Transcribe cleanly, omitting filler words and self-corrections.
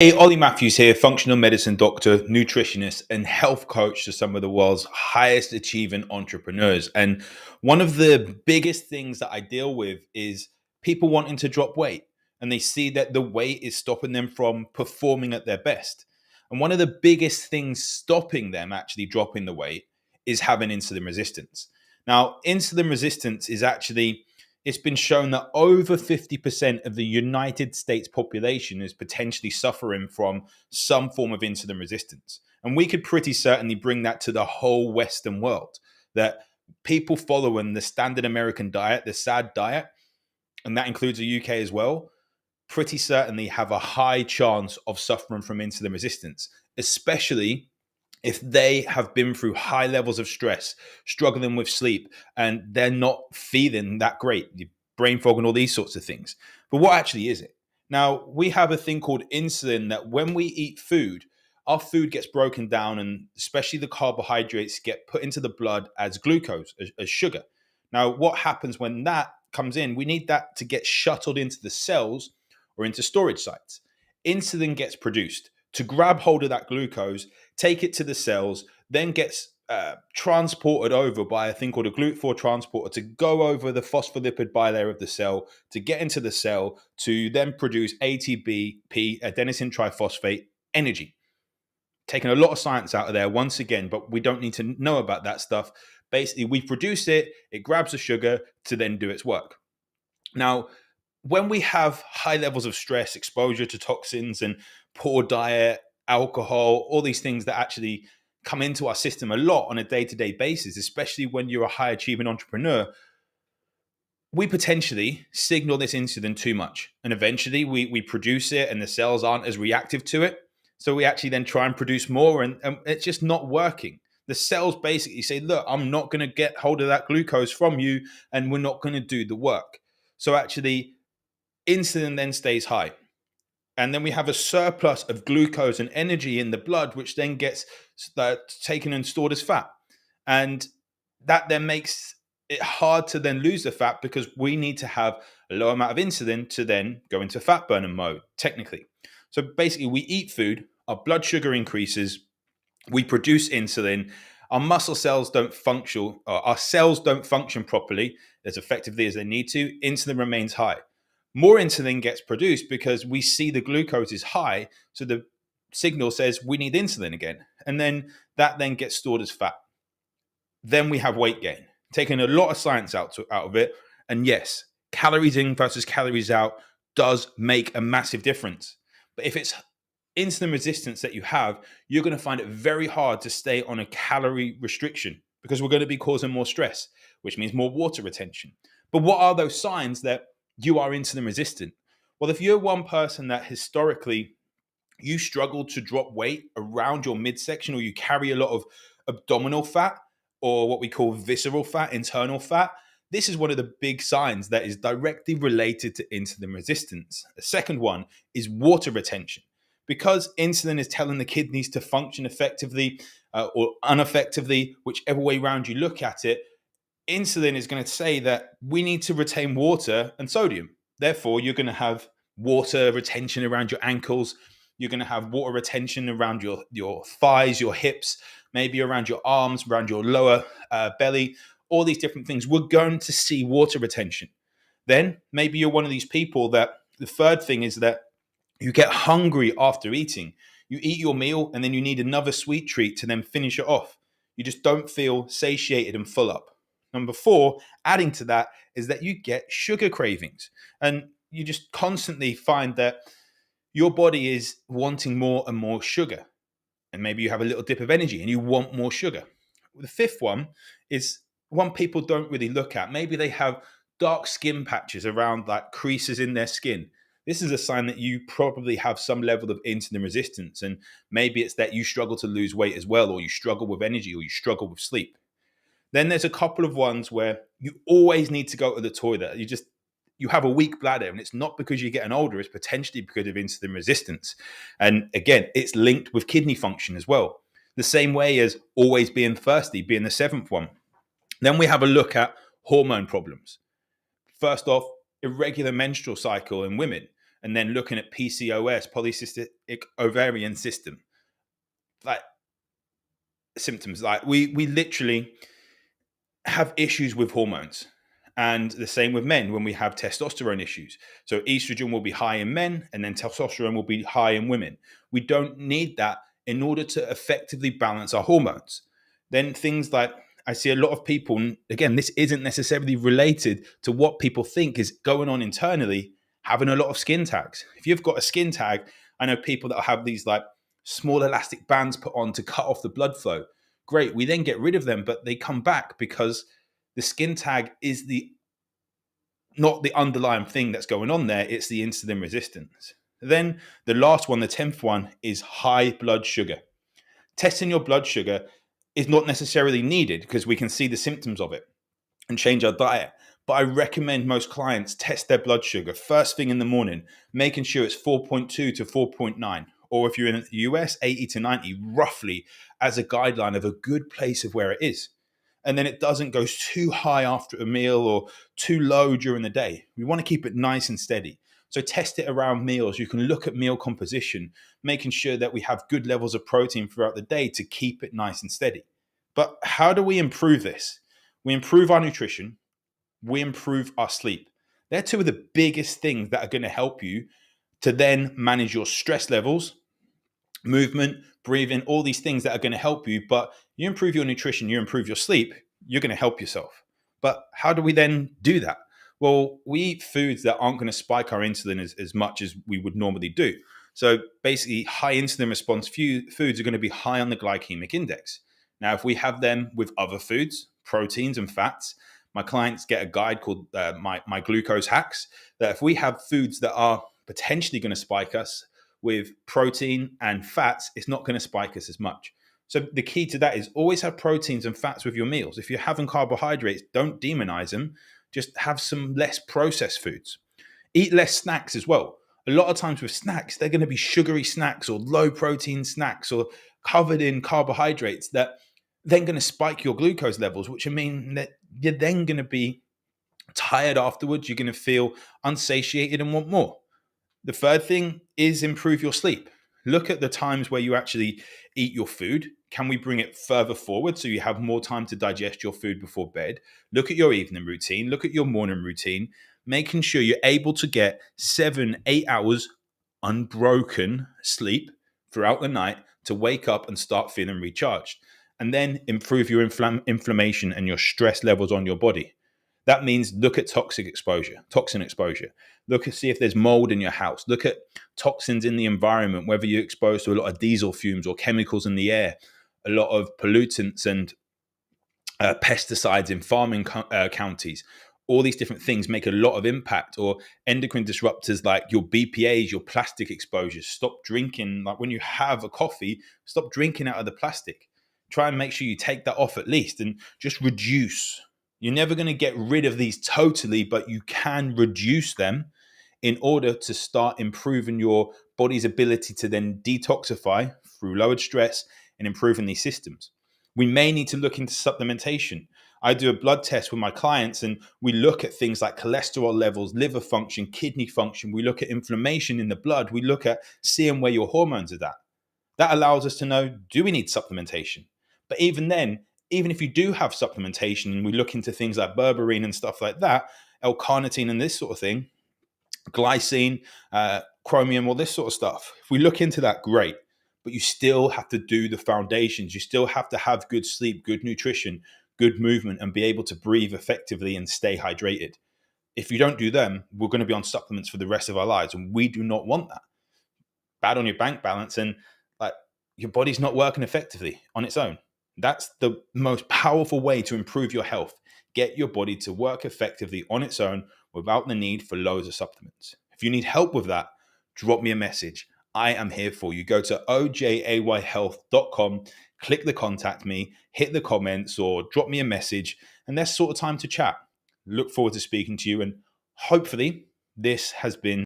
Hey, Ollie Matthews here, functional medicine doctor, nutritionist, and health coach to some of the world's highest achieving entrepreneurs. And one of the biggest things that I deal with is people wanting to drop weight and they see that the weight is stopping them from performing at their best. And one of the biggest things stopping them actually dropping the weight is having insulin resistance. Now, insulin resistance is actually it's been shown that over 50% of the United States population is potentially suffering from some form of insulin resistance. And we could pretty certainly bring that to the whole Western world, that people following the standard American diet, the SAD diet, and that includes the UK as well, pretty certainly have a high chance of suffering from insulin resistance, especially if they have been through high levels of stress, struggling with sleep, and they're not feeling that great, brain fog and all these sorts of things. But what actually is it? Now, we have a thing called insulin that when we eat food, our food gets broken down, and especially the carbohydrates get put into the blood as glucose, as sugar. Now, what happens when that comes in? We need that to get shuttled into the cells or into storage sites. Insulin gets produced to grab hold of that glucose, take it to the cells, then gets transported over by a thing called a GLUT4 transporter to go over the phospholipid bilayer of the cell to get into the cell to then produce ATP, adenosine triphosphate energy. Taking a lot of science out of there once again, but we don't need to know about that stuff. Basically, we produce it, it grabs the sugar to then do its work. Now, when we have high levels of stress, exposure to toxins and poor diet, alcohol, all these things that actually come into our system a lot on a day-to-day basis, especially when you're a high achieving entrepreneur, we potentially signal this insulin too much. And eventually we produce it and the cells aren't as reactive to it. So we actually then try and produce more and it's just not working. The cells basically say, look, I'm not going to get hold of that glucose from you and we're not going to do the work. So actually, insulin then stays high. And then we have a surplus of glucose and energy in the blood, which then gets taken and stored as fat. And that then makes it hard to then lose the fat because we need to have a low amount of insulin to then go into fat burning mode, technically. So basically, we eat food, our blood sugar increases, we produce insulin, our muscle cells don't function, or our cells don't function properly as effectively as they need to, insulin remains high. More insulin gets produced because we see the glucose is high. So the signal says we need insulin again. And then that then gets stored as fat. Then we have weight gain, taking a lot of science out of it. And yes, calories in versus calories out does make a massive difference. But if it's insulin resistance that you have, you're going to find it very hard to stay on a calorie restriction because we're going to be causing more stress, which means more water retention. But what are those signs that you are insulin resistant? Well, if you're one person that historically you struggle to drop weight around your midsection, or you carry a lot of abdominal fat or what we call visceral fat, internal fat, this is one of the big signs that is directly related to insulin resistance. The second one is water retention. Because insulin is telling the kidneys to function effectively or ineffectively, whichever way around you look at it, insulin is going to say that we need to retain water and sodium. Therefore, you're going to have water retention around your ankles. You're going to have water retention around your thighs, your hips, maybe around your arms, around your lower belly, all these different things. We're going to see water retention. Then maybe you're one of these people that the third thing is that you get hungry after eating. You eat your meal and then you need another sweet treat to then finish it off. You just don't feel satiated and full up. Number 4, adding to that, is that you get sugar cravings. And you just constantly find that your body is wanting more and more sugar. And maybe you have a little dip of energy and you want more sugar. The 5th one is one people don't really look at. Maybe they have dark skin patches around like creases in their skin. This is a sign that you probably have some level of insulin resistance. And maybe it's that you struggle to lose weight as well, or you struggle with energy, or you struggle with sleep. Then there's a couple of ones where you always need to go to the toilet. You have a weak bladder, and it's not because you're getting older, it's potentially because of insulin resistance. And again, it's linked with kidney function as well. The same way as always being thirsty, being the 7th one. Then we have a look at hormone problems. First off, irregular menstrual cycle in women. and then looking at PCOS, polycystic ovarian system, like symptoms, like we literally have issues with hormones. And the same with men when we have testosterone issues. So estrogen will be high in men and then testosterone will be high in women. We don't need that in order to effectively balance our hormones. Then things like, I see a lot of people, and again, this isn't necessarily related to what people think is going on internally, having a lot of skin tags. If you've got a skin tag, I know people that have these like small elastic bands put on to cut off the blood flow. Great, we then get rid of them, but they come back because the skin tag is not the underlying thing that's going on there, it's the insulin resistance. Then the last one, the 10th one, is high blood sugar. Testing your blood sugar is not necessarily needed because we can see the symptoms of it and change our diet. But I recommend most clients test their blood sugar first thing in the morning, making sure it's 4.2 to 4.9. Or if you're in the US, 80 to 90, roughly as a guideline of a good place of where it is. And then it doesn't go too high after a meal or too low during the day. We want to keep it nice and steady. So test it around meals. You can look at meal composition, making sure that we have good levels of protein throughout the day to keep it nice and steady. But how do we improve this? We improve our nutrition. We improve our sleep. They're two of the biggest things that are going to help you to then manage your stress levels, movement, breathing, all these things that are going to help you. But you improve your nutrition, you improve your sleep, you're going to help yourself. But how do we then do that? Well, we eat foods that aren't going to spike our insulin as much as we would normally do. So basically, high insulin response foods are going to be high on the glycemic index. Now, if we have them with other foods, proteins and fats, my clients get a guide called my glucose hacks, that if we have foods that are potentially going to spike us with protein and fats, it's not going to spike us as much. So the key to that is always have proteins and fats with your meals. If you're having carbohydrates, don't demonize them. Just have some less processed foods. Eat less snacks as well. A lot of times with snacks, they're going to be sugary snacks or low protein snacks or covered in carbohydrates that then going to spike your glucose levels, which mean that you're then going to be tired afterwards. You're going to feel unsatiated and want more. The third thing is improve your sleep. Look at the times where you actually eat your food. Can we bring it further forward so you have more time to digest your food before bed? Look at your evening routine. Look at your morning routine, making sure you're able to get 7-8 hours unbroken sleep throughout the night to wake up and start feeling recharged. And then improve your inflammation and your stress levels on your body. That means look at toxin exposure. Look and see if there's mold in your house. Look at toxins in the environment, whether you're exposed to a lot of diesel fumes or chemicals in the air, a lot of pollutants and pesticides in farming counties. All these different things make a lot of impact, or endocrine disruptors like your BPAs, your plastic exposures. Stop drinking. Like when you have a coffee, stop drinking out of the plastic. Try and make sure you take that off at least and just reduce. You're never going to get rid of these totally, but you can reduce them in order to start improving your body's ability to then detoxify through lowered stress and improving these systems. We may need to look into supplementation. I do a blood test with my clients and we look at things like cholesterol levels, liver function, kidney function. We look at inflammation in the blood. We look at seeing where your hormones are at. That allows us to know, do we need supplementation? But even then, even if you do have supplementation and we look into things like berberine and stuff like that, L-carnitine and this sort of thing, glycine, chromium, all this sort of stuff. If we look into that, great. But you still have to do the foundations. You still have to have good sleep, good nutrition, good movement, and be able to breathe effectively and stay hydrated. If you don't do them, we're going to be on supplements for the rest of our lives. And we do not want that. Bad on your bank balance and like your body's not working effectively on its own. That's the most powerful way to improve your health. Get your body to work effectively on its own without the need for loads of supplements. If you need help with that, drop me a message. I am here for you. Go to ojayhealth.com, click the contact me, hit the comments or drop me a message, and let's sort of time to chat. Look forward to speaking to you, and hopefully this has been